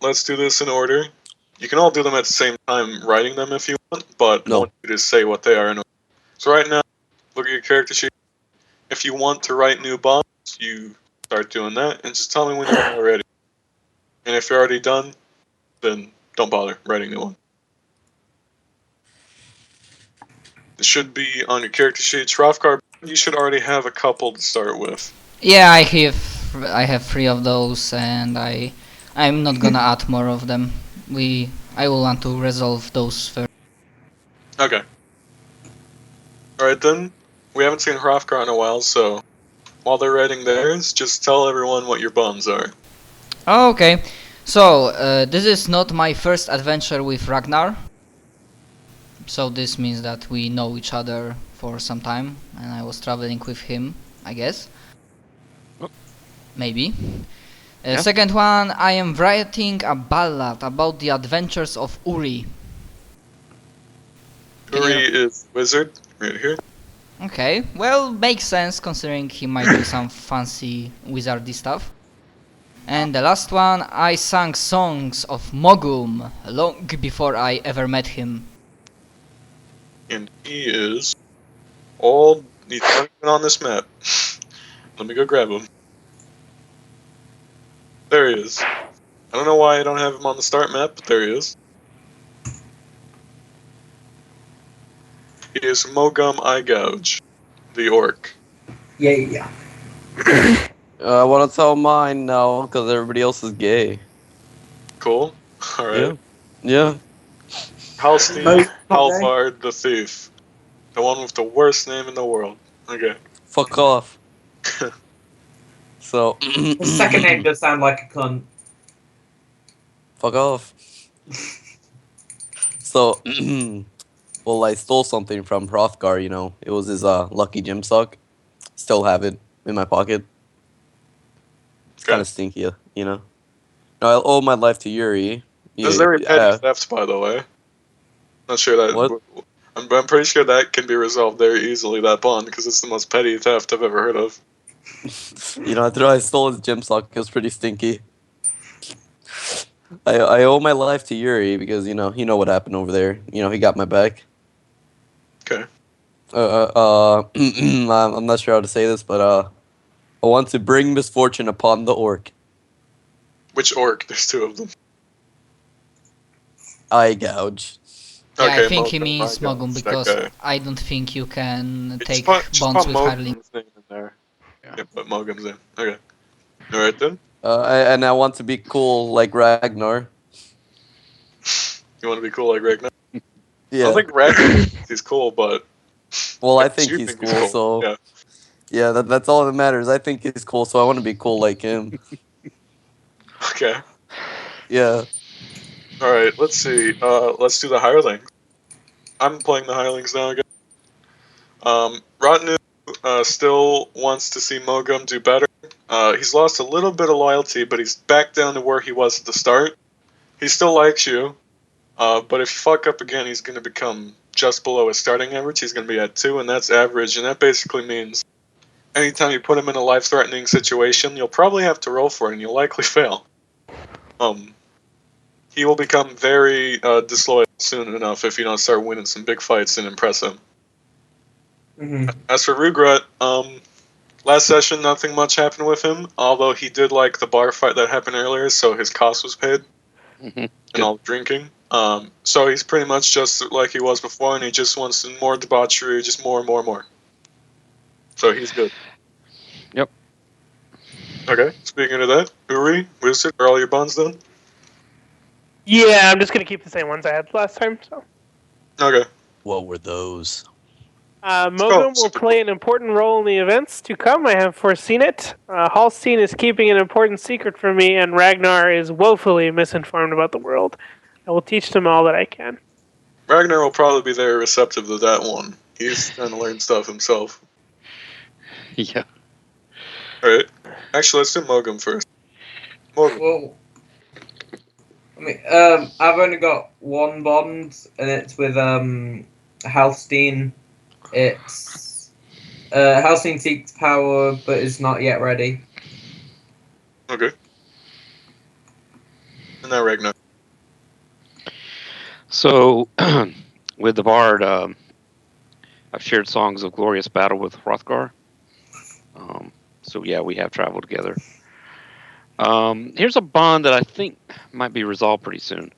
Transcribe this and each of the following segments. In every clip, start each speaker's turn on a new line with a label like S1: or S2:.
S1: let's do this in order. You can all do them at the same time, writing them if you want, but I want you to say what they are in order. So right now, look at your character sheet. If you want to write new bombs, you start doing that, and just tell me when you're all ready. And if you're already done, then don't bother writing new one. It should be on your character sheets. Hrothgar, you should already have a couple to start with.
S2: Yeah, I have 3 of those, and I'm not gonna add more of them. I will want to resolve those first.
S1: Okay. Alright then, we haven't seen Hrothgar in a while, so while they're writing theirs, just tell everyone what your bombs are.
S2: Okay, so this is not my first adventure with Ragnar. So this means that we know each other for some time, and I was traveling with him, I guess. Maybe.
S3: Yeah.
S2: Second one, I am writing a ballad about the adventures of Uri.
S1: Uri is wizard, right here.
S2: Okay, well, makes sense considering he might do some fancy wizardy stuff. And the last one, I sang songs of Mogum long before I ever met him.
S1: And he is all... He's not even on this map. Let me go grab him. There he is. I don't know why I don't have him on the start map, but there he is. He is Mogum Eye Gouge, the orc.
S4: Yeah.
S3: I want to tell mine now because everybody else is gay.
S1: Cool. Alright.
S3: Yeah.
S1: Halstein Halvard the Thief. The one with the worst name in the world. Okay.
S3: Fuck off. So.
S4: The second name does sound like a cunt.
S3: Fuck off. So. Well, I stole something from Hrothgar, you know. It was his lucky gem sock. Still have it in my pocket. It's kind of stinky, you know. I owe my life to Yuri.
S1: This is very petty theft, by the way. Not sure that...
S3: What?
S1: I'm pretty sure that can be resolved very easily, that bond, because it's the most petty theft I've ever heard of.
S3: You know, I stole his gem sock. It was pretty stinky. I owe my life to Yuri because, you know what happened over there. You know, he got my back.
S1: Okay.
S3: I'm not sure how to say this, but I want to bring misfortune upon the orc.
S1: Which orc? There's 2 of them.
S3: Eye gouge.
S2: Yeah,
S1: Okay,
S2: I think he
S1: Mogum,
S2: means
S1: Eye Gouge,
S2: Mogum
S1: that
S2: because
S1: guy.
S2: I don't think you can take
S1: Just
S2: bonds
S1: put
S2: with Harling.
S1: Mogum's name in there. Yeah, put Mogum's in. Okay. Alright then.
S3: And I want to be cool like Ragnar.
S1: You want to be cool like Ragnar?
S3: Yeah.
S1: I don't think Ragnar thinks he's cool, but...
S3: Well, I think
S1: you
S3: he's
S1: think
S3: cool, so...
S1: Yeah.
S3: Yeah, that's all that matters. I think he's cool, so I want to be cool like him.
S1: Okay.
S3: Yeah.
S1: Alright, let's see. Let's do the hirelings. I'm playing the hirelings now again. Rotnu still wants to see Mogum do better. He's lost a little bit of loyalty, but he's back down to where he was at the start. He still likes you, but if you fuck up again, he's going to become just below his starting average. He's going to be at 2, and that's average, and that basically means anytime you put him in a life-threatening situation, you'll probably have to roll for it, and you'll likely fail. He will become very disloyal soon enough if you don't start winning some big fights and impress him. As for Rugrat, last session nothing much happened with him, although he did like the bar fight that happened earlier, so his cost was paid. And all the drinking. So he's pretty much just like he was before, and he just wants more debauchery, just more and more and more. So he's good.
S5: Yep.
S1: Okay, speaking of that, Uri, Wizard, are all your bonds done?
S6: Yeah, I'm just gonna keep the same ones I had last time. So.
S1: Okay.
S3: What were those?
S6: Mogum will play an important role in the events to come. I have foreseen it. Halstein is keeping an important secret from me, and Ragnar is woefully misinformed about the world. I will teach them all that I can.
S1: Ragnar will probably be very receptive to that one. He's trying to learn stuff himself.
S5: Yeah.
S1: Alright. Actually, let's do Mogum first. Mogum.
S4: Well, I mean, I've only got 1 bond, and it's with Halstein. It's Halstein seeks power, but is not yet ready.
S1: Okay. And now Ragnar.
S5: So, with the Bard, I've shared songs of glorious battle with Hrothgar. So yeah, we have traveled together. Here's a bond that I think might be resolved pretty soon.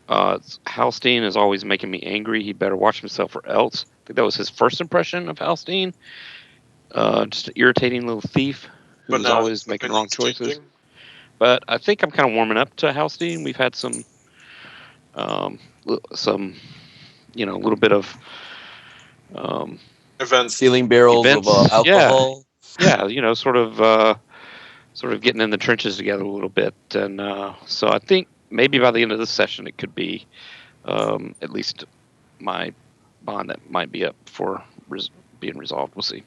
S5: Halstein is always making me angry. He better watch himself or else. I think that was his first impression of Halstein. Just an irritating little thief who's
S1: now
S5: always
S1: his
S5: making wrong
S1: opinion's
S5: choices.
S1: changing.
S5: But I think I'm kind of warming up to Halstein. We've had some, a little bit of
S1: Events.
S3: Stealing barrels
S5: events.
S3: of alcohol.
S5: Yeah, sort of getting in the trenches together a little bit. And so I think maybe by the end of this session, it could be at least my bond that might be up for being resolved. We'll see.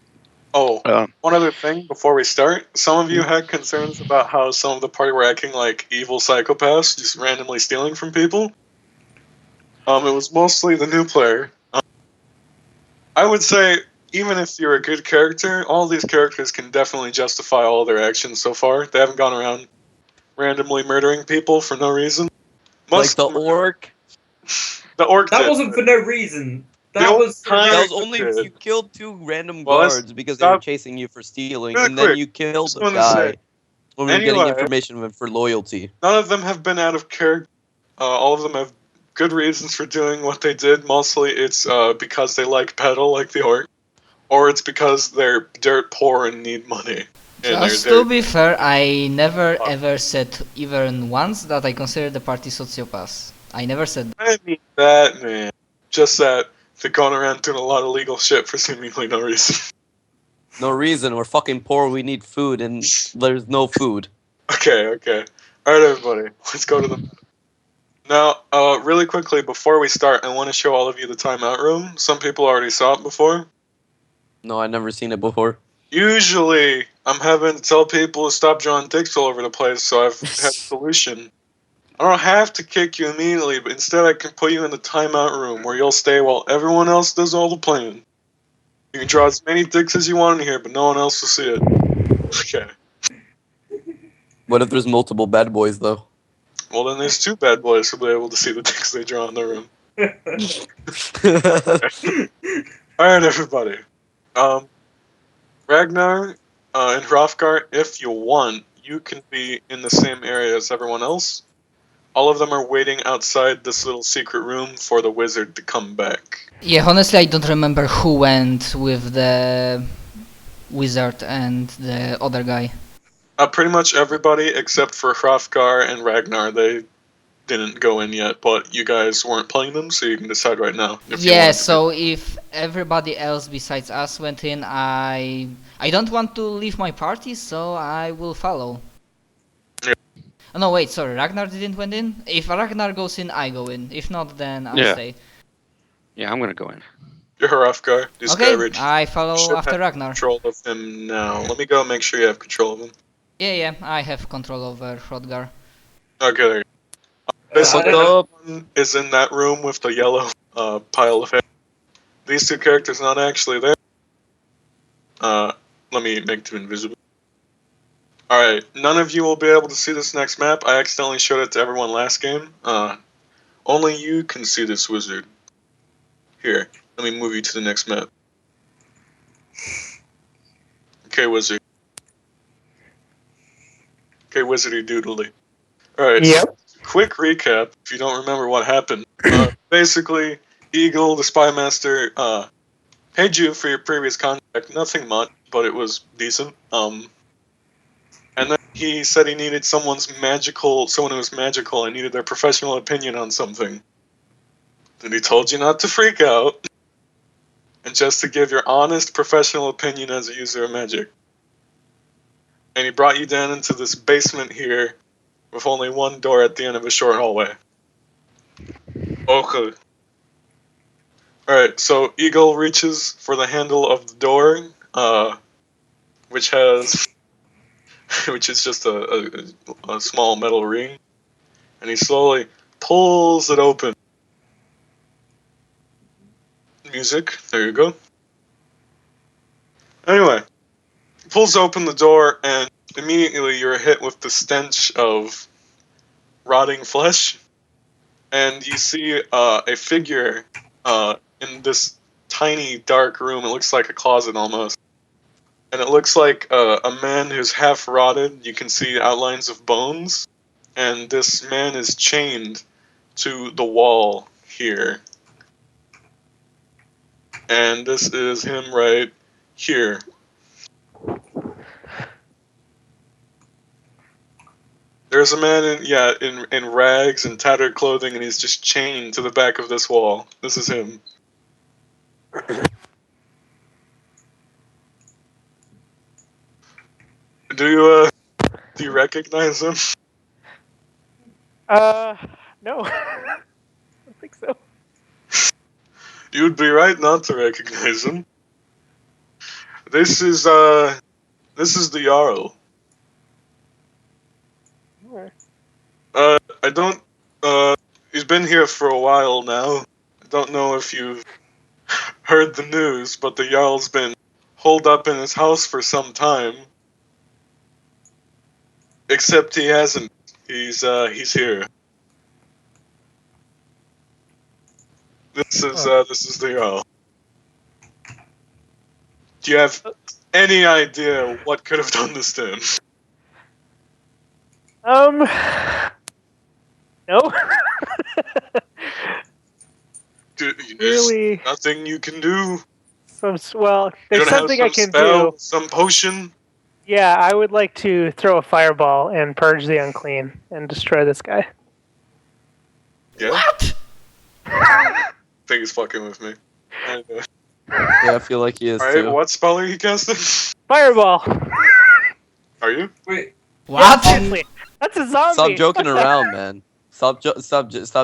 S1: Oh, one other thing before we start. Some of you had concerns about how some of the party were acting like evil psychopaths, just randomly stealing from people. It was mostly the new player. I would say, even if you're a good character, all these characters can definitely justify all their actions so far. They haven't gone around randomly murdering people for no reason.
S3: Like the orc.
S1: The orc
S4: That
S1: did.
S4: wasn't for no reason.
S1: The
S4: That
S1: orc
S4: was for
S1: kind
S3: That
S4: very
S3: was only if you killed 2 random
S1: Well, let's
S3: guards because they were
S1: stop.
S3: chasing you for stealing,
S1: Real
S3: and then
S1: quick,
S3: you killed
S1: just
S3: the
S1: wanna
S3: guy
S1: say,
S3: when we were getting
S1: anyway,
S3: information of him for loyalty.
S1: None of them have been out of character. All of them have good reasons for doing what they did. Mostly it's because they like pedal like the orc, or it's because they're dirt poor and need money. And
S2: Just to be fair, I never ever said even once that I consider the party sociopaths. I never said that.
S1: I mean that, man. Just that they're going around doing a lot of legal shit for seemingly no reason.
S3: No reason. We're fucking poor. We need food, and there's no food.
S1: Okay. Alright, everybody. Let's go to the... Now, really quickly, before we start, I want to show all of you the timeout room. Some people already saw it before.
S3: No, I've never seen it before.
S1: Usually, I'm having to tell people to stop drawing dicks all over the place, so I've had a solution. I don't have to kick you immediately, but instead I can put you in the timeout room where you'll stay while everyone else does all the playing. You can draw as many dicks as you want in here, but no one else will see it. Okay.
S3: What if there's multiple bad boys, though?
S1: Well, then there's 2 bad boys who'll be able to see the dicks they draw in the room. Alright, everybody. Ragnar and Hrothgar, if you want, you can be in the same area as everyone else. All of them are waiting outside this little secret room for the wizard to come back.
S2: Yeah, honestly, I don't remember who went with the wizard and the other guy.
S1: Pretty much everybody except for Hrothgar and Ragnar. They didn't go in yet, but you guys weren't playing them, so you can decide right now. If you
S2: Yeah,
S1: want to
S2: so if everybody else besides us went in, I don't want to leave my party, so I will follow.
S1: Yeah.
S2: Oh, no, wait, sorry, Ragnar didn't went in? If Ragnar goes in, I go in. If not, then I'll
S5: Yeah.
S2: stay.
S5: Yeah, I'm gonna go in.
S1: You're Hrothgar. Do
S2: Okay,
S1: Skyrage.
S2: I follow
S1: Should
S2: after
S1: have
S2: Ragnar.
S1: Control of him now. Let me go make sure you have control of him.
S2: Yeah, I have control over Hrothgar.
S1: Okay, there you go. Basically, everyone is in that room with the yellow pile of hair. These 2 characters not actually there. Let me make them invisible. Alright, none of you will be able to see this next map. I accidentally showed it to everyone last game. Only you can see this wizard. Here, let me move you to the next map. Okay, wizard. Okay, wizardy doodly. Alright,
S6: Yep.
S1: so quick recap, if you don't remember what happened. Basically, Eagle, the spy master, paid you for your previous contract. Nothing much, but it was decent. And then he said he needed someone who was magical, and needed their professional opinion on something. And he told you not to freak out, and just to give your honest professional opinion as a user of magic. And he brought you down into this basement here, with only one door at the end of a short hallway. Okay. Alright, so Eagle reaches for the handle of the door, which is just a small metal ring, and he slowly pulls it open. Music, there you go. Anyway, pulls open the door, and immediately you're hit with the stench of rotting flesh, and you see a figure in this tiny dark room. It looks like a closet almost, and it looks like a man who's half rotted. You can see outlines of bones, and this man is chained to the wall here. And this is him right here. There's a man in rags and tattered clothing, and he's just chained to the back of this wall. This is him. Do you recognize him?
S6: No. I don't think so.
S1: You'd be right not to recognize him. This is the Jarl. I don't. He's been here for a while now. I don't know if you've heard the news, but the Jarl's been holed up in his house for some time. Except he hasn't. He's here. This is the Jarl. Do you have any idea what could have done this to him?
S6: No.
S1: Really? Nothing you can do.
S6: There's
S1: you
S6: something I can
S1: spell,
S6: do.
S1: Some potion.
S6: Yeah, I would like to throw a fireball and purge the unclean and destroy this guy.
S1: Yeah.
S2: What?
S1: I think he's fucking with me.
S3: Yeah, I feel like he is
S1: Alright,
S3: too.
S1: what spell are you casting?
S6: Fireball.
S1: Are you?
S4: Wait.
S2: What?
S6: Yeah, that's a zombie.
S3: Stop joking around, man. Stop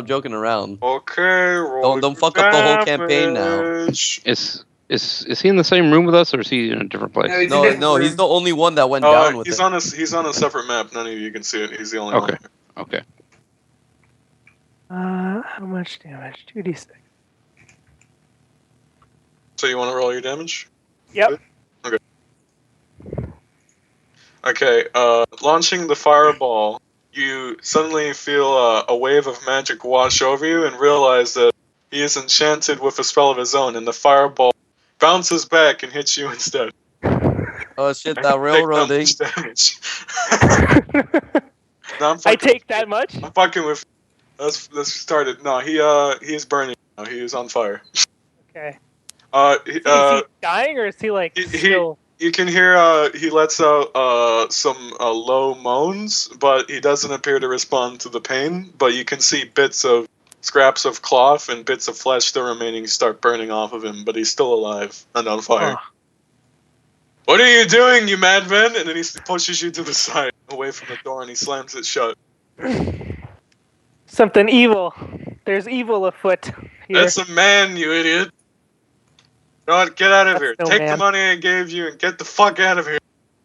S3: joking around.
S1: Okay, roll
S3: Don't fuck up the whole campaign now.
S5: Is he in the same room with us, or is he in a different place?
S4: No, he's in a different room.
S3: He's the only one that went down with
S1: he's
S3: it.
S1: He's on a separate map. None of you can see it. He's the only one.
S5: Okay.
S6: How much damage? 2d6.
S1: So you want to roll your damage?
S6: Yep.
S1: Okay, launching the fireball, you suddenly feel a wave of magic wash over you and realize that he is enchanted with a spell of his own, and the fireball bounces back and hits you instead.
S3: Oh shit, that railroading.
S1: Take that much damage. No,
S6: I take that much?
S1: I'm fucking with. Let's start it. No, he is burning now. He is on fire.
S6: Okay.
S1: Is
S6: he dying, or is he still?
S1: You can hear he lets out some low moans, but he doesn't appear to respond to the pain. But you can see scraps of cloth and bits of flesh still remaining start burning off of him, but he's still alive and on fire.
S6: Oh.
S1: What are you doing, you madman? And then he pushes you to the side, away from the door, and he slams it shut.
S6: Something evil. There's evil afoot here.
S1: That's a man, you idiot. God, get out of here.
S6: No
S1: Take
S6: man.
S1: the money I gave you and get the fuck out of here.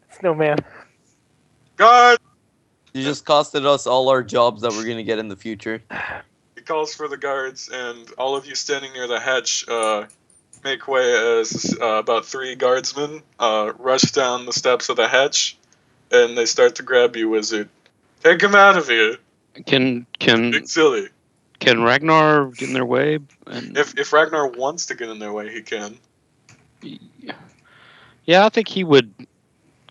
S6: It's no man.
S1: God!
S3: You just costed us all our jobs that we're gonna get in the future.
S1: He calls for the guards, and all of you standing near the hatch make way as about 3 guardsmen rush down the steps of the hatch, and they start to grab you, wizard. Take him out of here. Big silly.
S5: Can Ragnar get in their way?
S1: If Ragnar wants to get in their way, he can.
S5: Yeah, I think he would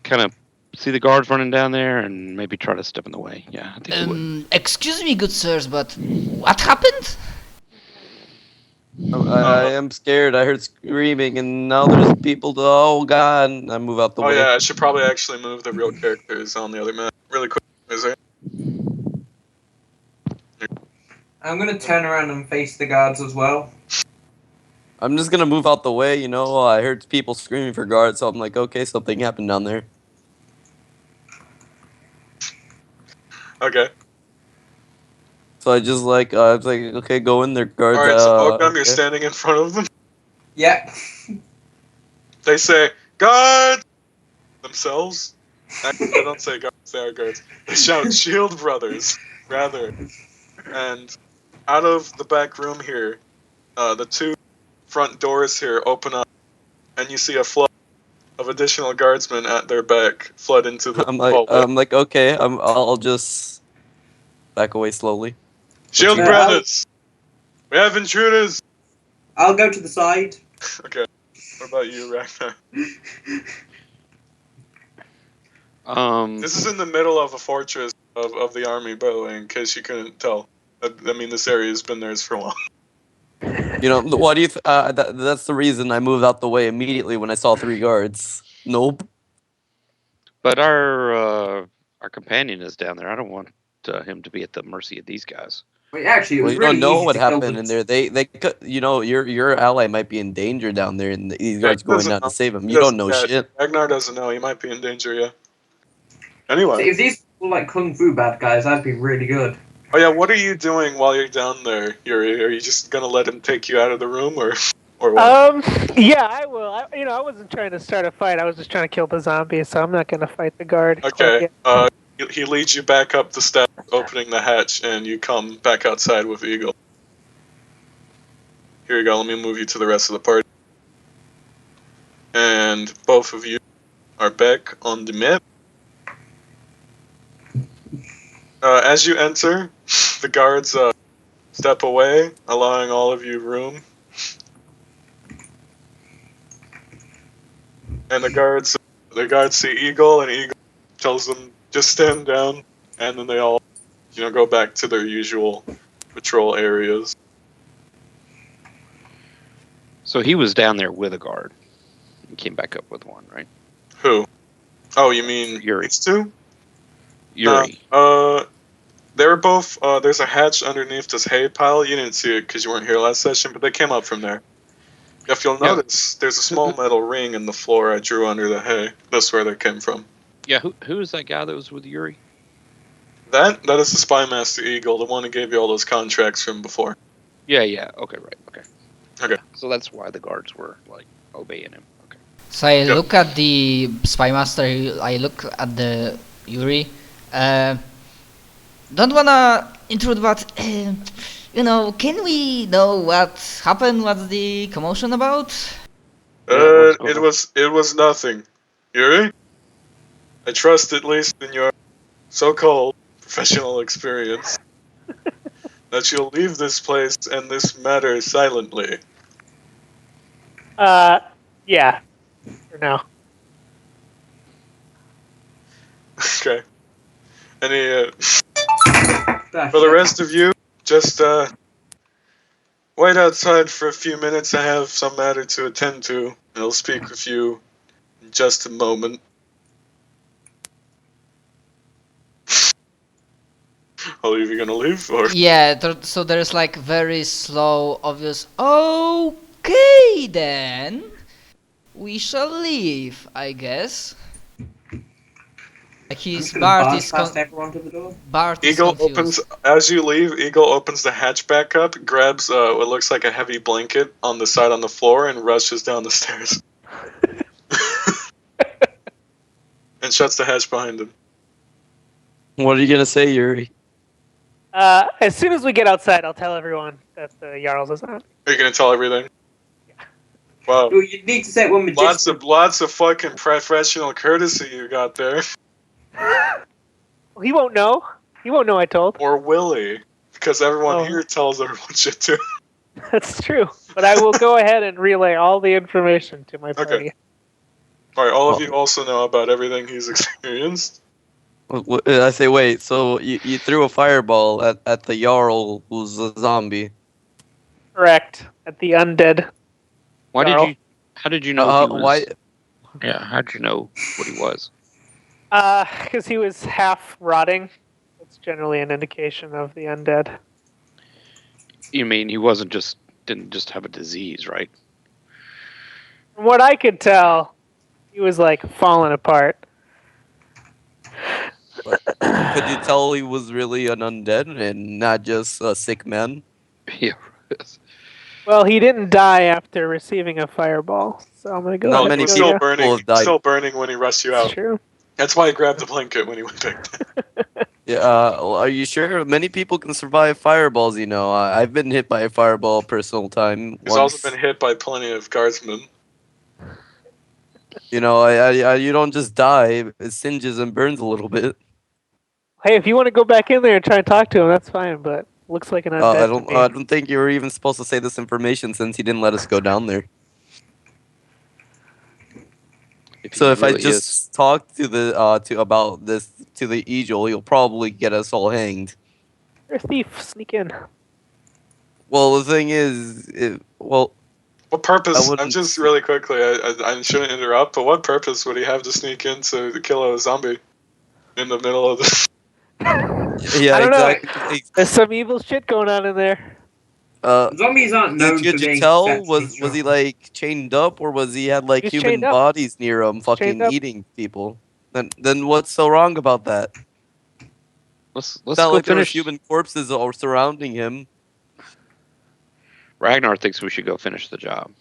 S5: kind of see the guards running down there and maybe try to step in the way. Yeah, I think he would.
S2: Excuse me, good sirs, but what happened?
S3: I am scared. I heard screaming, and now there's people. Oh god! I move out the way.
S1: Oh yeah, I should probably actually move the real characters on the other map really quick. Is there?
S4: I'm gonna turn around and face the guards as well.
S3: I'm just gonna move out the way. You know, I heard people screaming for guards, so I'm like, okay, something happened down there.
S1: Okay.
S3: So I just I was like, okay, go in there, guards.
S1: Alright, so Mogum,
S3: okay.
S1: you're standing in front of them.
S4: Yeah.
S1: They say, guard! Themselves? Actually, they don't say guards, they are guards. They shout, shield brothers, rather. And out of the back room here, the 2 front doors here open up, and you see a flood of additional guardsmen at their back flood into the hallway.
S3: I'm like, okay, I'll just Back away slowly.
S1: Shield
S3: you-
S1: grenades! We have intruders!
S4: I'll go to the side.
S1: Okay. What about you, Ragnar? This is in the middle of a fortress of the army, by the way, in case you couldn't tell. I mean, this area has been theirs for a while.
S3: You know, what do you? That's the reason I moved out the way immediately when I saw 3 guards. Nope.
S5: But our companion is down there. I don't want him to be at the mercy of these guys.
S4: Wait, actually, it
S3: Well,
S4: was
S3: you
S4: really
S3: don't know
S4: easy
S3: what
S4: to kill
S3: happened
S4: them.
S3: in there. They could, you know, your ally might be in danger down there, and these guards
S1: he
S3: going
S1: doesn't
S3: down
S1: know.
S3: to save him.
S1: He
S3: You don't
S1: doesn't
S3: know
S1: yet.
S3: shit.
S1: Ragnar doesn't know. He might be in danger, yeah.
S4: So
S1: Anyway.
S4: if these were like kung fu bad guys, that'd be really good.
S1: Oh yeah, what are you doing while you're down there, Yuri? Are you just gonna let him take you out of the room, or what?
S6: Yeah, I will. I wasn't trying to start a fight. I was just trying to kill the zombie, so I'm not gonna fight the guard.
S1: Okay. He leads you back up the steps, opening the hatch, and you come back outside with Eagle. Here you go. Let me move you to the rest of the party. And both of you are back on the map. As you enter, the guards step away, allowing all of you room. And the guards see Eagle, and Eagle tells them just stand down, and then they all, go back to their usual patrol areas.
S5: So he was down there with a guard. He came back up with one, right?
S1: Who? Oh, you mean
S5: Yuri.
S1: these two?
S5: Yuri.
S1: They were both. There's a hatch underneath this hay pile. You didn't see it because you weren't here last session, but they came up from there. If you'll
S5: Yeah.
S1: notice, there's a small metal ring in the floor I drew under the hay. That's where they came from.
S5: Yeah, who is that guy that was with Yuri?
S1: That is the Spy Master Eagle, the one who gave you all those contracts from before.
S5: Yeah. Okay, right. Okay.
S1: Okay.
S5: So that's why the guards were like obeying him. Okay.
S2: So I
S1: Yep.
S2: look at the Spy Master, I look at the Yuri. Don't wanna intrude, but can we know what happened? What's the commotion about?
S5: Yeah, what's going
S1: It was nothing. Yuri? I trust at least in your so-called professional experience that you'll leave this place and this matter silently.
S6: Yeah. For now.
S1: Okay. Any, for the rest of you, just, wait outside for a few minutes. I have some matter to attend to, and I'll speak with you in just a moment. Are you gonna leave, or?
S2: Yeah, so there's like very slow, obvious. Okay, then we shall leave, I guess. Like
S4: I'm
S2: his
S4: just gonna
S2: Bart
S4: barge
S2: is
S4: past everyone to the door.
S2: Bart is
S1: Eagle
S2: confused.
S1: as you leave, Eagle opens the hatch back up, grabs what looks like a heavy blanket on the side on the floor, and rushes down the stairs. And shuts the hatch behind him.
S3: What are you gonna say, Yuri?
S6: As soon as we get outside, I'll tell everyone that the Jarls is on.
S1: Are you gonna tell everything? Wow.
S4: Well, you need to say it when we
S1: Lots of fucking professional courtesy you got there.
S6: He won't know. He won't know I told.
S1: Or will he? Because everyone
S6: Oh.
S1: here tells everyone shit too.
S6: That's true. But I will go ahead and relay all the information to my party.
S1: Alright, all of you also know about everything he's experienced.
S3: I say, wait. So you threw a fireball at the Jarl who's a zombie.
S6: Correct. At the undead. Jarl.
S5: How did you know he was?
S3: Why?
S5: Yeah, how did you know what he was?
S6: Because he was half rotting. That's generally an indication of the undead.
S5: You mean he didn't just have a disease, right?
S6: From what I could tell, he was like falling apart.
S3: Could you tell he was really an undead and not just a sick man?
S5: Yeah.
S6: Well, he didn't die after receiving a fireball, so I'm gonna go.
S3: Not
S6: ahead
S3: many
S6: and
S1: He was
S6: go,
S1: still
S6: yeah.
S1: burning.
S3: People have died.
S1: Still burning when he rushed you out.
S6: That's true.
S1: That's why he grabbed the blanket when he went back down.
S3: Yeah. Are you sure? Many people can survive fireballs. I've been hit by a fireball personal time.
S1: He's also been hit by plenty of guardsmen.
S3: You don't just die. It singes and burns a little bit.
S6: Hey, if you want to go back in there and try and talk to him, that's fine. But looks like an undead to me.
S3: I don't think you were even supposed to say this information since he didn't let us go down there. So if I just talk to the about this to the Eagle, he'll probably get us all hanged.
S6: You're a thief. Sneak in.
S3: Well, the thing is,
S1: what purpose?
S3: I
S1: I'm just really quickly. I shouldn't interrupt, but what purpose would he have to sneak in to kill a zombie in the middle of this?
S3: Yeah,
S6: I don't
S3: exactly.
S6: know. There's some evil shit going on in there.
S4: Zombies aren't known
S3: Could
S4: for
S3: you
S4: being
S3: tell?
S4: exceptionally
S3: Was
S4: strong.
S3: he like chained up, or was he had like
S6: He's
S3: human
S6: chained up.
S3: bodies near him, fucking
S6: up.
S3: eating people? Then what's so wrong about that?
S5: Let's
S3: It's not
S5: go
S3: like there was
S5: finish.
S3: human corpses all surrounding him.
S5: Ragnar thinks we should go finish the job.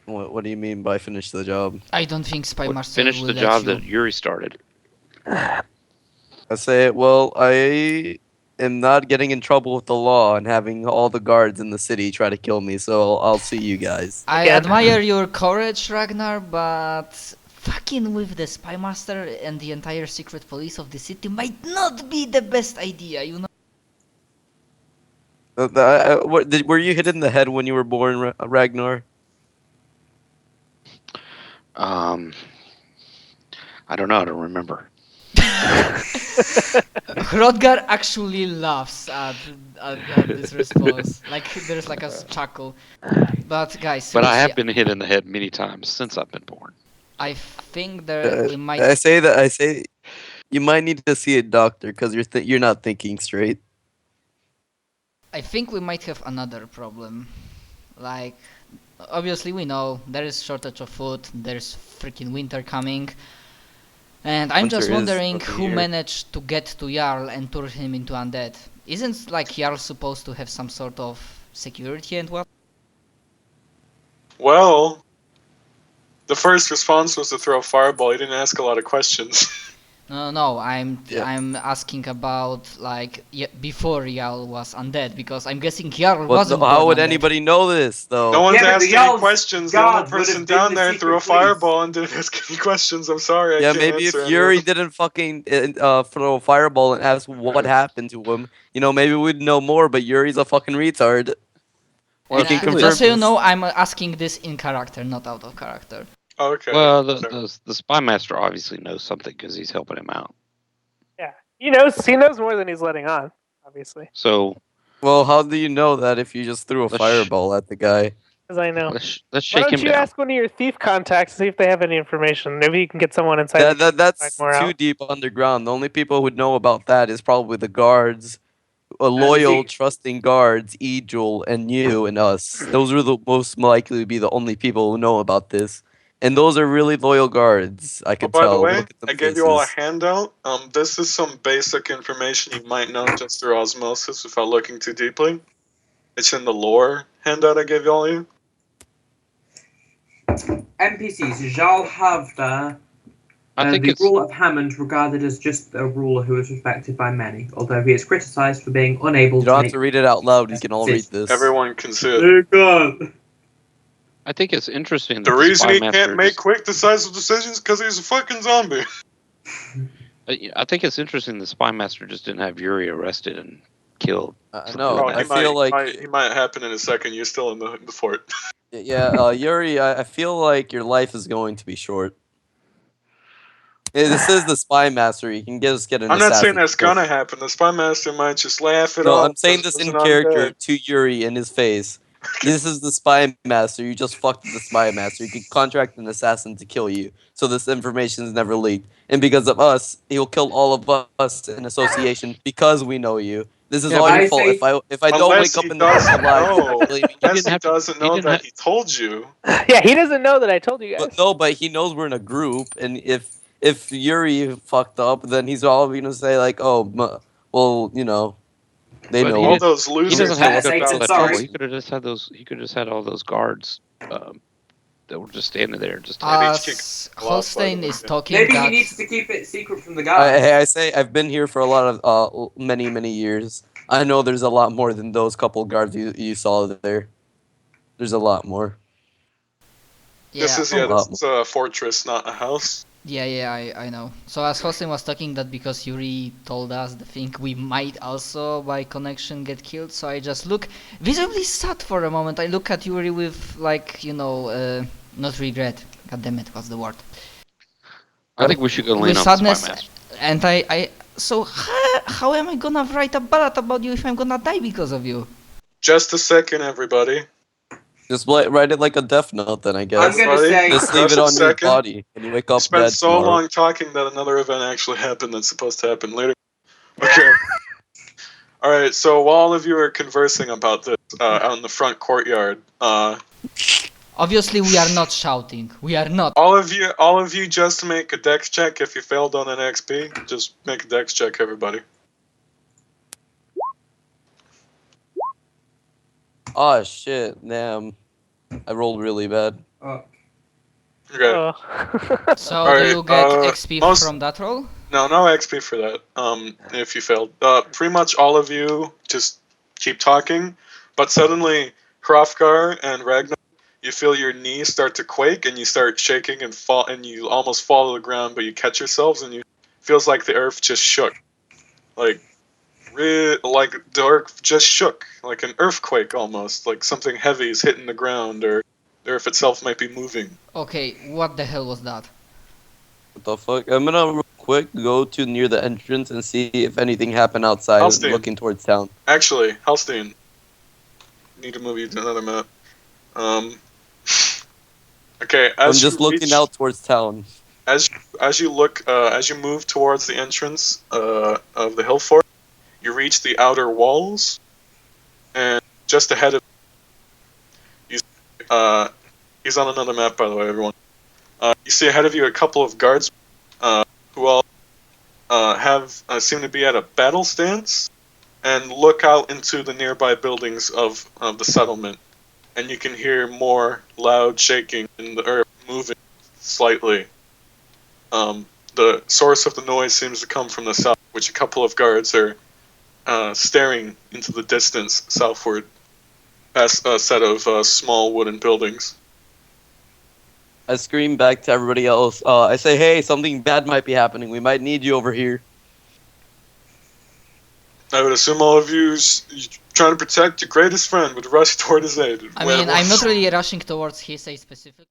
S3: What do you mean by finish the job?
S2: I don't think Spy Master
S5: Finish
S2: will
S5: the
S2: let
S5: job
S2: you.
S5: that Yuri started.
S3: I say, well, I am not getting in trouble with the law and having all the guards in the city try to kill me, so I'll see you guys.
S2: I
S6: Again.
S2: admire your courage, Ragnar, but fucking with the Spy Master and the entire secret police of the city might not be the best idea, you know?
S3: Were you hit in the head when you were born, Ragnar?
S5: I don't know. I don't remember.
S2: Hrodgar actually laughs at this response. Like, there's like a chuckle. But guys,
S5: But I
S2: seriously,
S5: have been hit in the head many times since I've been born.
S2: I think that we might...
S3: I say you might need to see a doctor because you're not thinking straight.
S2: I think we might have another problem. Like, obviously we know there is shortage of food, there's freaking winter coming. And I'm just
S3: Winter is
S2: wondering
S3: fucking
S2: who
S3: here.
S2: managed to get to Jarl and turn him into undead. Isn't like Jarl supposed to have some sort of security and what?
S1: Well, the first response was to throw a fireball. He didn't ask a lot of questions.
S2: No, I'm
S3: Yeah.
S2: asking about like before Jarl was undead, because I'm guessing Jarl
S3: Well,
S2: wasn't
S3: how
S2: born
S3: would
S2: undead.
S3: anybody know this, though?
S1: No one's
S4: Yeah, but
S1: asked
S4: the
S1: any
S4: Jarl's
S1: questions. The only
S4: guard would
S1: person
S4: have been
S1: down
S4: the
S1: there
S4: secret
S1: threw a
S4: police.
S1: fireball and didn't ask any questions. I'm sorry, I
S3: Yeah,
S1: can't
S3: maybe if
S1: answer any
S3: Yuri
S1: of them.
S3: didn't fucking throw a fireball and ask what happened to him, maybe we'd know more. But Yuri's a fucking retard.
S5: Well,
S3: You can
S5: actually-
S3: confirm
S2: just so you
S3: this.
S2: know, I'm asking this in character, not out of character.
S1: Okay.
S5: Well,
S1: Sorry.
S5: the spy master obviously knows something because he's helping him out.
S6: Yeah, he knows more than he's letting on. Obviously,
S5: So
S3: Well, how do you know that if you just threw a
S5: Let's-
S3: fireball at the guy?
S6: as I know.
S5: let's
S6: Why
S5: shake
S6: don't
S5: him
S6: you
S5: down.
S6: ask one of your thief contacts to see if they have any information? Maybe you can get someone inside.
S3: That's
S6: more
S3: too
S6: out.
S3: deep underground. The only people who know about that is probably the guards, loyal,
S4: the-
S3: trusting guards, Ejul and you and us. Those are the most likely to be the only people who know about this. And those are really loyal guards. I
S1: Oh,
S3: could
S1: by
S3: tell.
S1: the way,
S3: Look at the
S1: I gave you all a
S3: faces.
S1: handout. This is some basic information you might know just through osmosis without looking too deeply. It's in the lore handout I gave all you.
S4: NPCs, Jarl have the
S5: I think
S4: the
S5: it's
S4: ruler of Hammond regarded as just a ruler who is respected by many, although he is criticized for being unable
S3: You
S4: to
S3: don't have
S4: make
S3: to read it out loud. You can all read this.
S1: Everyone can see it.
S4: Dear God.
S5: I think it's interesting
S1: The
S5: that
S1: reason
S5: spy
S1: he
S5: master
S1: can't make
S5: just-
S1: quick, decisive decisions because he's a fucking zombie.
S5: I think it's interesting the spy master just didn't have Yuri arrested and killed.
S3: No,
S1: Oh,
S3: I feel like
S1: he might happen in a second. You're still in the fort.
S3: yeah, Yuri. I feel like your life is going to be short. This is the spy master. You can just get an
S1: I'm not saying
S3: assassin
S1: that's
S3: to kill
S1: gonna
S3: him.
S1: happen. The spy master might just laugh it
S3: No,
S1: off.
S3: I'm saying
S1: because
S3: this
S1: he
S3: in
S1: wasn't
S3: character
S1: undead.
S3: to Yuri in his face. This is the spy master. You just fucked with the spy master. You could contract an assassin to kill you, so this information is never leaked. And because of us, he'll kill all of us in association because we know you. This is
S5: Yeah,
S3: all
S5: but
S3: your
S4: I
S3: fault.
S4: say-
S3: If I don't
S1: Unless
S3: wake up
S1: he
S3: in the morning
S1: doesn't
S3: alive,
S1: know.
S3: believe me.
S1: Unless he
S5: have to-
S1: doesn't
S5: he
S1: know
S5: didn't
S1: that
S5: have-
S1: he told you.
S6: Yeah, he doesn't know that I told you guys.
S3: But no, but he knows we're in a group, and if Yuri fucked up, then he's all gonna say like, oh, well, they
S5: But
S3: know.
S1: All
S5: didn't-
S1: those
S5: He
S1: losers
S5: doesn't have to
S4: Better
S5: go
S4: say
S5: through that
S4: sorry.
S5: trouble. He could have just had those. He could have just had all those guards that were just standing there, just.
S2: As Holstein is talking,
S4: Maybe he
S2: that
S4: needs to keep it secret from the guards.
S3: I say I've been here for a lot of many years. I know there's a lot more than those couple guards you saw there. There's a lot more.
S1: This
S2: yeah,
S1: is
S3: a lot
S1: this is a fortress, not a house.
S2: Yeah, I know. So as Hostin was talking that because Yuri told us the thing, we might also by connection get killed, so I just look visibly sad for a moment. I look at Yuri with like, not regret. God damn it, what's the word?
S5: I think we should go
S2: With
S5: lean on the
S2: sadness,
S5: Spy Master.
S2: and so how am I gonna write a ballad about you if I'm gonna die because of you?
S1: Just a second, everybody.
S3: Just write it like a death note, then I guess.
S4: I'm gonna
S1: Everybody,
S4: say
S3: Just leave
S1: just
S3: it
S1: a
S3: on your
S1: second.
S3: body when you wake
S1: You
S3: up
S1: spent
S3: dead
S1: so
S3: tomorrow.
S1: long talking that another event actually happened that's supposed to happen later. Okay. Alright, so while all of you are conversing about this out in the front courtyard,
S2: Obviously, we are not shouting. We are not.
S1: all of you just make a dex check. If you failed on an XP, just make a dex check, everybody.
S3: Oh shit, damn. I rolled really bad.
S4: Oh,
S1: Okay.
S2: So
S1: Alright,
S2: do you get XP
S1: most-
S2: from that roll?
S1: No XP for that. If you failed. Pretty much all of you just keep talking, but suddenly Hrothgar and Ragnar, you feel your knees start to quake and you start shaking and fall, and you almost fall to the ground, but you catch yourselves and you feels like the earth just shook, like the earth just shook, like an earthquake almost, like something heavy is hitting the ground, or the earth itself might be moving.
S2: Okay, what the hell was that?
S3: What the fuck? I'm gonna real quick go to near the entrance and see if anything happened outside,
S1: Halstein.
S3: looking towards town.
S1: Actually, Halstein, need to move you to another map. Okay,
S3: I'm
S1: as
S3: just
S1: you
S3: looking
S1: reach,
S3: out towards town.
S1: as you look, as you move towards the entrance of the hill fort, you reach the outer walls, and just ahead of you, he's on another map, by the way, everyone. You see ahead of you a couple of guards, who all seem to be at a battle stance, and look out into the nearby buildings of the settlement, and you can hear more loud shaking in the earth moving slightly. The source of the noise seems to come from the south, which a couple of guards are staring into the distance southward past a set of small wooden buildings.
S3: I scream back to everybody else. I say, hey, something bad might be happening. We might need you over here.
S1: I would assume all of you trying to protect your greatest friend would rush toward his aid.
S2: I mean, I'm not really rushing towards his aid specifically.